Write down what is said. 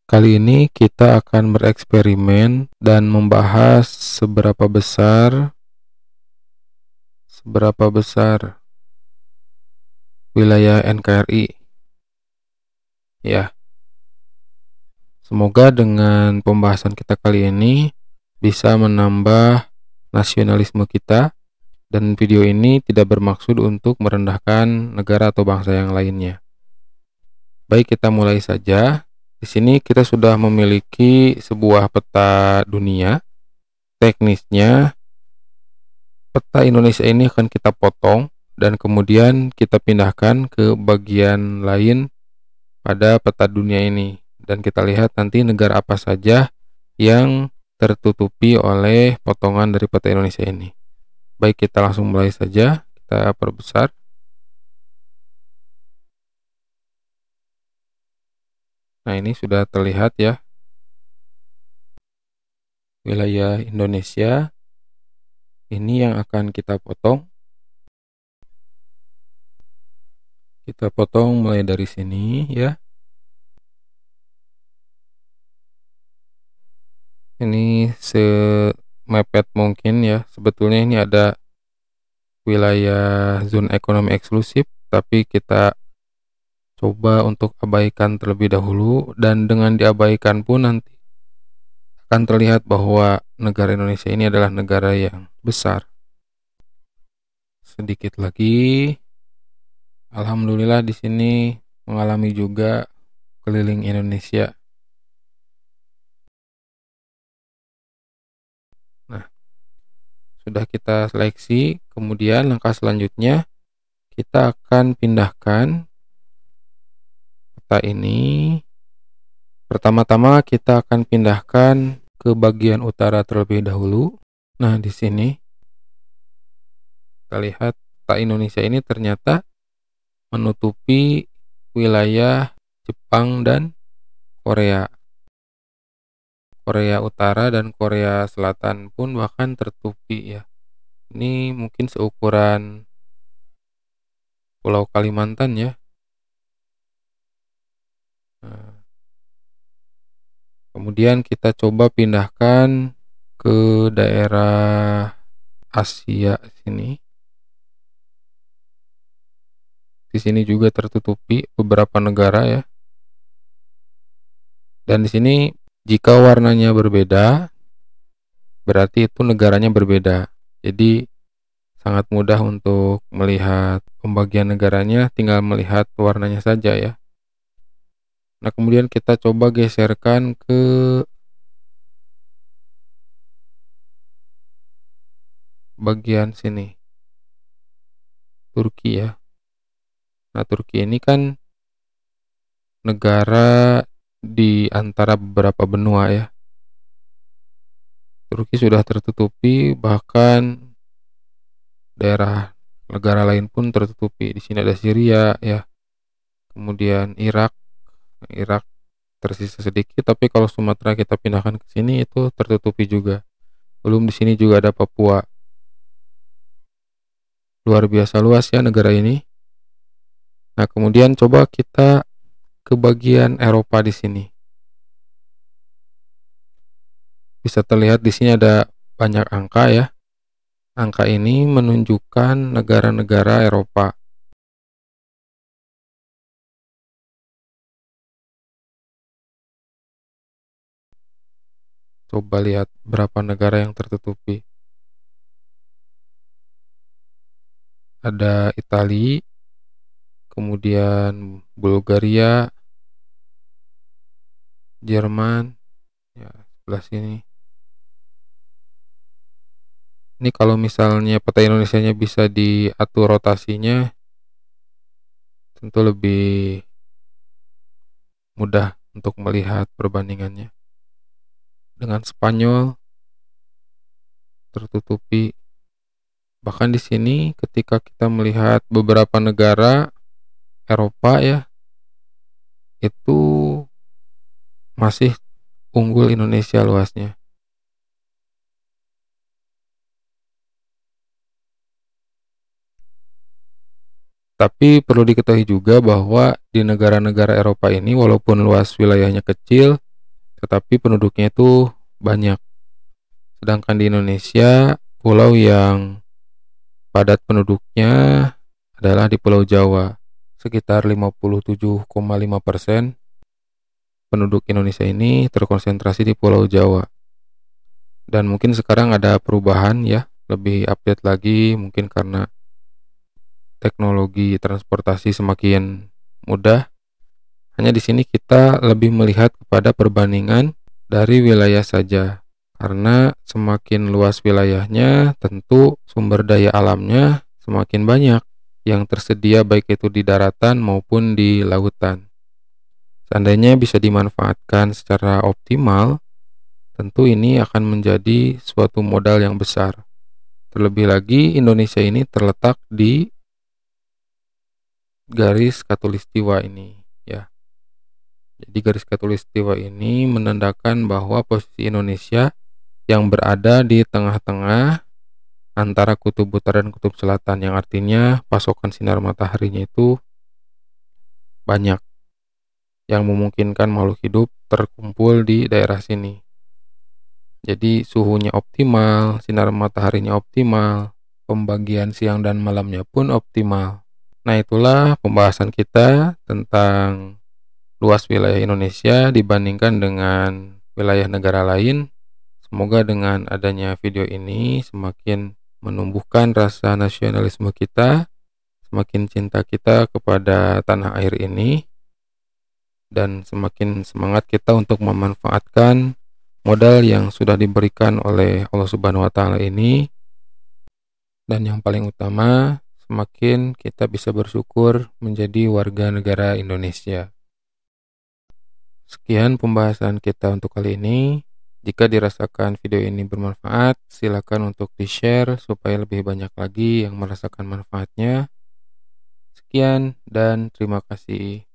Kali ini kita akan bereksperimen dan membahas seberapa besar wilayah NKRI. Ya, semoga dengan pembahasan kita kali ini bisa menambah nasionalisme kita, dan video ini tidak bermaksud untuk merendahkan negara atau bangsa yang lainnya. Baik, kita mulai saja. Di sini kita sudah memiliki sebuah peta dunia. Teknisnya, peta Indonesia ini akan kita potong dan kemudian kita pindahkan ke bagian lain pada peta dunia ini, dan kita lihat nanti negara apa saja yang tertutupi oleh potongan dari peta Indonesia ini. Baik, kita langsung mulai saja. Kita perbesar. Nah, ini sudah terlihat ya wilayah Indonesia. Ini yang akan kita potong. Kita potong mulai dari sini ya. Ini semepet mungkin ya. Sebetulnya ini ada wilayah zona ekonomi eksklusif, tapi kita coba untuk abaikan terlebih dahulu, dan dengan diabaikan pun nanti akan terlihat bahwa negara Indonesia ini adalah negara yang besar. Sedikit lagi. Alhamdulillah di sini mengalami juga keliling Indonesia. Nah, sudah kita seleksi, kemudian langkah selanjutnya kita akan pindahkan peta ini. Pertama-tama kita akan pindahkan ke bagian utara terlebih dahulu. Nah, di sini kita lihat peta Indonesia ini ternyata menutupi wilayah Jepang dan Korea. Korea Utara dan Korea Selatan pun bahkan tertutupi ya. Ini mungkin seukuran Pulau Kalimantan ya. Nah, kemudian kita coba pindahkan ke daerah Asia sini. Di sini juga tertutupi beberapa negara ya. Dan di sini jika warnanya berbeda, berarti itu negaranya berbeda. Jadi sangat mudah untuk melihat pembagian negaranya, tinggal melihat warnanya saja ya. Nah, kemudian kita coba geserkan ke bagian sini, Turki ya. Nah, Turki ini kan negara di antara beberapa benua ya. Turki sudah tertutupi, bahkan daerah negara lain pun tertutupi. Di sini ada Syria ya. Kemudian Irak tersisa sedikit, tapi kalau Sumatera kita pindahkan ke sini itu tertutupi juga. Belum di sini juga ada Papua. Luar biasa luas ya negara ini. Nah, kemudian coba kita ke bagian Eropa di sini. Bisa terlihat di sini ada banyak angka ya. Angka ini menunjukkan negara-negara Eropa. Coba lihat berapa negara yang tertutupi. Ada Italia, kemudian Bulgaria, Jerman, ya sebelah sini. Ini kalau misalnya peta Indonesianya bisa diatur rotasinya, tentu lebih mudah untuk melihat perbandingannya. Dengan Spanyol tertutupi. Bahkan di sini ketika kita melihat beberapa negara Eropa ya, itu masih unggul Indonesia luasnya. Tapi perlu diketahui juga bahwa di negara-negara Eropa ini walaupun luas wilayahnya kecil, tetapi penduduknya itu banyak. Sedangkan di Indonesia, pulau yang padat penduduknya adalah di Pulau Jawa. Sekitar 57,5% penduduk Indonesia ini terkonsentrasi di Pulau Jawa. Dan mungkin sekarang ada perubahan ya, lebih update lagi mungkin karena teknologi transportasi semakin mudah. Hanya di sini kita lebih melihat kepada perbandingan dari wilayah saja. Karena semakin luas wilayahnya, tentu sumber daya alamnya semakin banyak yang tersedia baik itu di daratan maupun di lautan. Seandainya bisa dimanfaatkan secara optimal, tentu ini akan menjadi suatu modal yang besar. Terlebih lagi Indonesia ini terletak di garis khatulistiwa ini ya. Jadi garis khatulistiwa ini menandakan bahwa posisi Indonesia yang berada di tengah-tengah antara kutub utara dan kutub selatan, yang artinya pasokan sinar mataharinya itu banyak, yang memungkinkan makhluk hidup terkumpul di daerah sini. Jadi suhunya optimal, sinar mataharinya optimal, pembagian siang dan malamnya pun optimal. Nah, itulah pembahasan kita tentang luas wilayah Indonesia dibandingkan dengan wilayah negara lain. Semoga dengan adanya video ini semakin menumbuhkan rasa nasionalisme kita, semakin cinta kita kepada tanah air ini, dan semakin semangat kita untuk memanfaatkan modal yang sudah diberikan oleh Allah Subhanahu wa Ta'ala ini. Dan yang paling utama, semakin kita bisa bersyukur menjadi warga negara Indonesia. Sekian pembahasan kita untuk kali ini. Jika dirasakan video ini bermanfaat, silakan untuk di-share supaya lebih banyak lagi yang merasakan manfaatnya. Sekian dan terima kasih.